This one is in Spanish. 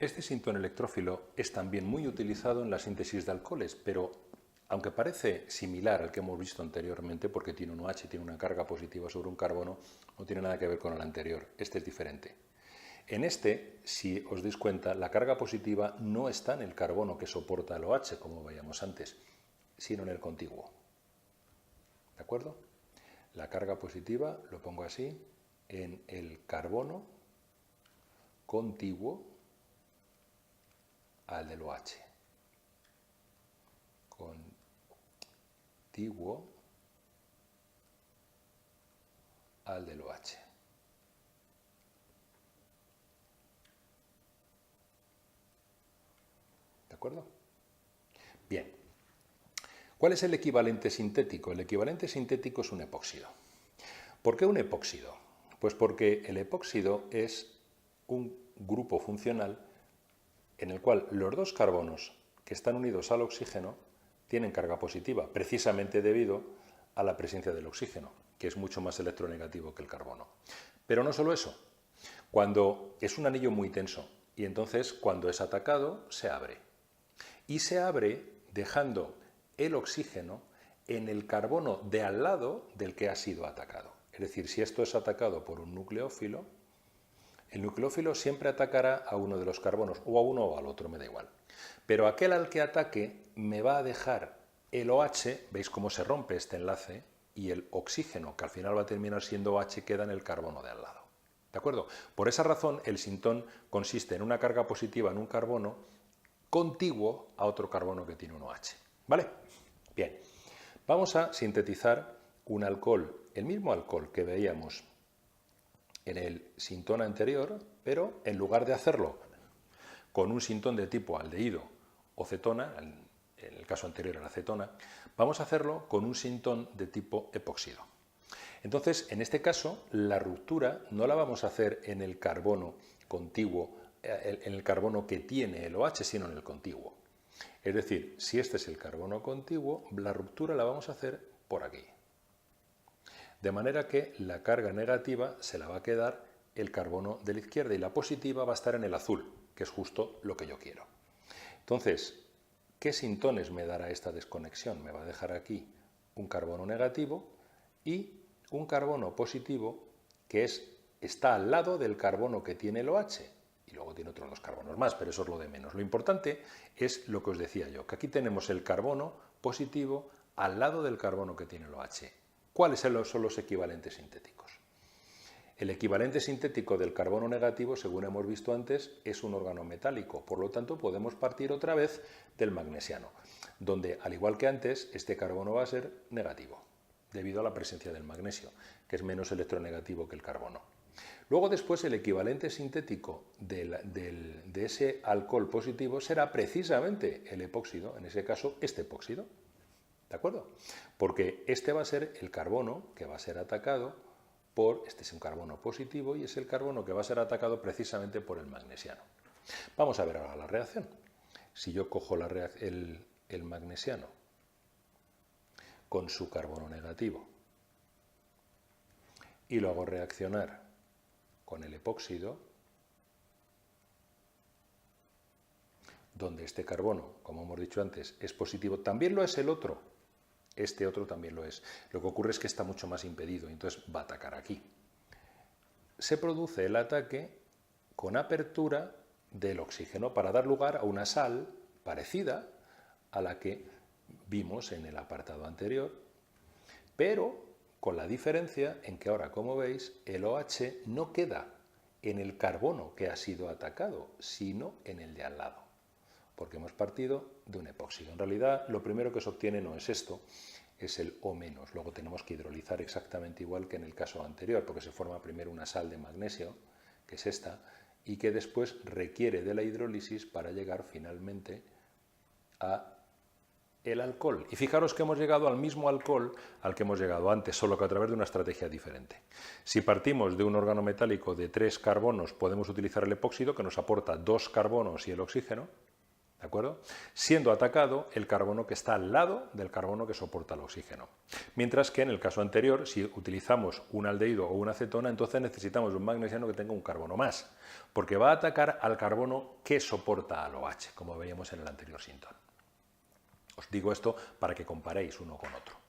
Este sintón electrófilo es también muy utilizado en la síntesis de alcoholes, pero aunque parece similar al que hemos visto anteriormente, porque tiene un OH, tiene una carga positiva sobre un carbono, no tiene nada que ver con el anterior. Este es diferente. En este, si os dais cuenta, la carga positiva no está en el carbono que soporta el OH, como veíamos antes, sino en el contiguo. ¿De acuerdo? La carga positiva, lo pongo así, en el carbono contiguo al del OH. Contiguo al del OH. ¿De acuerdo? Bien. ¿Cuál es el equivalente sintético? El equivalente sintético es un epóxido. ¿Por qué un epóxido? Pues porque el epóxido es un grupo funcional en el cual los dos carbonos que están unidos al oxígeno tienen carga positiva, precisamente debido a la presencia del oxígeno, que es mucho más electronegativo que el carbono. Pero no solo eso, cuando es un anillo muy tenso y entonces cuando es atacado se abre. Y se abre dejando el oxígeno en el carbono de al lado del que ha sido atacado. Es decir, si esto es atacado por un nucleófilo, el nucleófilo siempre atacará a uno de los carbonos, o a uno o al otro, me da igual. Pero aquel al que ataque me va a dejar el OH, veis cómo se rompe este enlace, y el oxígeno, que al final va a terminar siendo OH, queda en el carbono de al lado. ¿De acuerdo? Por esa razón, el sintón consiste en una carga positiva en un carbono contiguo a otro carbono que tiene un OH. ¿Vale? Bien. Vamos a sintetizar un alcohol, el mismo alcohol que veíamos en el sintón anterior, pero en lugar de hacerlo con un sintón de tipo aldehído o cetona, en el caso anterior era acetona, vamos a hacerlo con un sintón de tipo epóxido. Entonces, en este caso, la ruptura no la vamos a hacer en el carbono contiguo, en el carbono que tiene el OH, sino en el contiguo. Es decir, si este es el carbono contiguo, la ruptura la vamos a hacer por aquí. De manera que la carga negativa se la va a quedar el carbono de la izquierda y la positiva va a estar en el azul, que es justo lo que yo quiero. Entonces, ¿qué sintones me dará esta desconexión? Me va a dejar aquí un carbono negativo y un carbono positivo que está al lado del carbono que tiene el OH. Y luego tiene otros dos carbonos más, pero eso es lo de menos. Lo importante es lo que os decía yo, que aquí tenemos el carbono positivo al lado del carbono que tiene el OH. ¿Cuáles son los equivalentes sintéticos? El equivalente sintético del carbono negativo, según hemos visto antes, es un órgano metálico. Por lo tanto, podemos partir otra vez del magnesiano, donde, al igual que antes, este carbono va a ser negativo, debido a la presencia del magnesio, que es menos electronegativo que el carbono. Luego, después, el equivalente sintético de ese alcohol positivo será precisamente el epóxido, en ese caso, este epóxido. ¿De acuerdo? Porque este va a ser el carbono que va a ser atacado este es un carbono positivo y es el carbono que va a ser atacado precisamente por el magnesiano. Vamos a ver ahora la reacción. Si yo cojo el magnesiano con su carbono negativo y lo hago reaccionar con el epóxido, donde este carbono, como hemos dicho antes, es positivo, también lo es el otro. Este otro también lo es. Lo que ocurre es que está mucho más impedido, entonces va a atacar aquí. Se produce el ataque con apertura del oxígeno para dar lugar a una sal parecida a la que vimos en el apartado anterior, pero con la diferencia en que ahora, como veis, el OH no queda en el carbono que ha sido atacado, sino en el de al lado, porque hemos partido de un epóxido. En realidad, lo primero que se obtiene no es esto, es el O-. Luego tenemos que hidrolizar exactamente igual que en el caso anterior, porque se forma primero una sal de magnesio, que es esta, y que después requiere de la hidrólisis para llegar finalmente a el alcohol. Y fijaros que hemos llegado al mismo alcohol al que hemos llegado antes, solo que a través de una estrategia diferente. Si partimos de un órgano metálico de 3 carbonos, podemos utilizar el epóxido, que nos aporta 2 carbonos y el oxígeno, ¿de ¿de acuerdo? Siendo atacado el carbono que está al lado del carbono que soporta el oxígeno. Mientras que en el caso anterior, si utilizamos un aldehído o una acetona, entonces necesitamos un magnesiano que tenga un carbono más, porque va a atacar al carbono que soporta al OH, como veíamos en el anterior síntoma. Os digo esto para que comparéis uno con otro.